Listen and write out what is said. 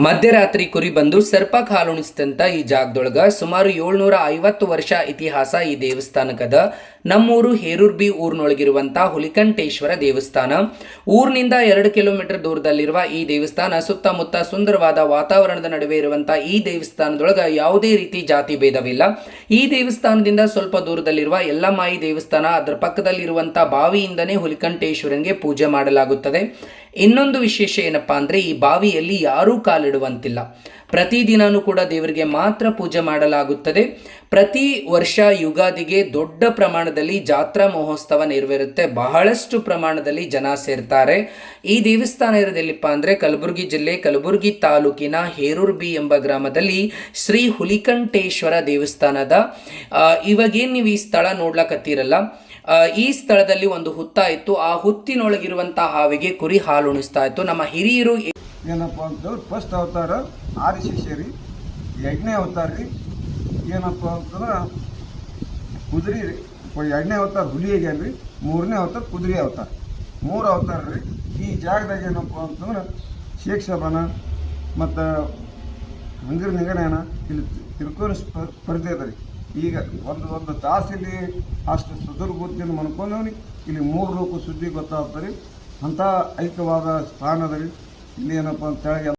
ಮಧ್ಯರಾತ್ರಿ ಕುರಿ ಬಂದು ಸರ್ಪಕ್ಕೆ ಹಾಲುಣಿಸಿದಂಥ ಈ ಜಾಗದೊಳಗ ಸುಮಾರು 750 ವರ್ಷ ಇತಿಹಾಸ ಈ ದೇವಸ್ಥಾನಕ್ಕದ. ನಮ್ಮೂರು ಹೇರೂರ್ಬಿ ಊರಿನೊಳಗಿರುವಂಥ ಹುಲಿಕಂಠೇಶ್ವರ ದೇವಸ್ಥಾನ. ಊರಿನಿಂದ 2 ಕಿಲೋಮೀಟರ್ ದೂರದಲ್ಲಿರುವ ಈ ದೇವಸ್ಥಾನ ಸುತ್ತಮುತ್ತ ಸುಂದರವಾದ ವಾತಾವರಣದ ನಡುವೆ ಇರುವಂಥ ಈ ದೇವಸ್ಥಾನದೊಳಗ ಯಾವುದೇ ರೀತಿ ಜಾತಿ ಭೇದವಿಲ್ಲ. ಈ ದೇವಸ್ಥಾನದಿಂದ ಸ್ವಲ್ಪ ದೂರದಲ್ಲಿರುವ ಯಲ್ಲಮಾಯಿ ದೇವಸ್ಥಾನ, ಅದರ ಪಕ್ಕದಲ್ಲಿರುವಂಥ ಬಾವಿಯಿಂದನೇ ಹುಲಿಕಂಠೇಶ್ವರನಿಗೆ ಪೂಜೆ ಮಾಡಲಾಗುತ್ತದೆ. ಇನ್ನೊಂದು ವಿಶೇಷ ಏನಪ್ಪಾ ಅಂದರೆ, ಈ ಬಾವಿಯಲ್ಲಿ ಯಾರೂ ಕಾಲಿಡುವಂತಿಲ್ಲ. ಪ್ರತಿದಿನವೂ ಕೂಡ ದೇವರಿಗೆ ಮಾತ್ರ ಪೂಜೆ ಮಾಡಲಾಗುತ್ತದೆ. ಪ್ರತಿ ವರ್ಷ ಯುಗಾದಿಗೆ ದೊಡ್ಡ ಪ್ರಮಾಣದಲ್ಲಿ ಜಾತ್ರಾ ಮಹೋತ್ಸವ ನೆರವೇರುತ್ತೆ. ಬಹಳಷ್ಟು ಪ್ರಮಾಣದಲ್ಲಿ ಜನ ಸೇರ್ತಾರೆ. ಈ ದೇವಸ್ಥಾನ ಇರೋದೆಲ್ಲಿಪ್ಪ ಅಂದರೆ ಕಲಬುರಗಿ ಜಿಲ್ಲೆ ಕಲಬುರಗಿ ತಾಲೂಕಿನ ಹೇರೂರ್ಬಿ ಎಂಬ ಗ್ರಾಮದಲ್ಲಿ ಶ್ರೀ ಹುಲಿಕಂಠೇಶ್ವರ ದೇವಸ್ಥಾನದ. ಇವಾಗೇನು ನೀವು ಈ ಸ್ಥಳ ನೋಡ್ಲಕತ್ತೀರಲ್ಲ, ಈ ಸ್ಥಳದಲ್ಲಿ ಒಂದು ಹುತ್ತ ಇತ್ತು. ಆ ಹುತ್ತಿನೊಳಗಿರುವಂತಹ ಹಾವಿಗೆ ಕುರಿ ಹಾಲು ಉಣಿಸ್ತಾ ಇತ್ತು. ನಮ್ಮ ಹಿರಿಯರು ಏನಪ್ಪ ಅಂತಂದ್ರೆ ಫಸ್ಟ್ ಅವತಾರ ಆದಿಶೇಷರಿ, ಎರಡನೇ ಅವತಾರ ರೀ ಏನಪ್ಪ ಅಂತಂದ್ರೆ ಕುದುರೆ ರೀ, ಎರಡನೇ ಅವತಾರ ಹುಲಿ ಆಗ್ಯಾನ ರೀ, ಮೂರನೇ ಅವತಾರ ಕುದುರೆ ಅವತಾರ, 3 ಅವತಾರ ರೀ. ಈ ಜಾಗದಾಗ ಏನಪ್ಪ ಅಂತಂದ್ರೆ ಶೇಖ್ ಸಾಬಾನ ಮತ್ತು ಹಂಗರ ನಿಗಣನ ಇಲ್ಲಿ ತಿಳ್ಕೊಂಡು ಸ್ಪರ್ಧೆ ಅದ ರೀ. ಈಗ ಒಂದು ತಾಸು ಇಲ್ಲಿ ಅಷ್ಟು ಸುಧುರ್ ಬುದ್ಧಿಯನ್ನು ಮನ್ಕೊಂಡವ್ರಿ ಇಲ್ಲಿ 3 ಲೋಕ ಸುದ್ದಿ ಗೊತ್ತಾಗ್ತಾರೆ. ಅಂಥ ಐಕ್ಯವಾದ ಸ್ಥಾನ ಅದ ರೀ. ಇಲ್ಲಿ ಏನಪ್ಪ ಅಂತ ಹೇಳಿ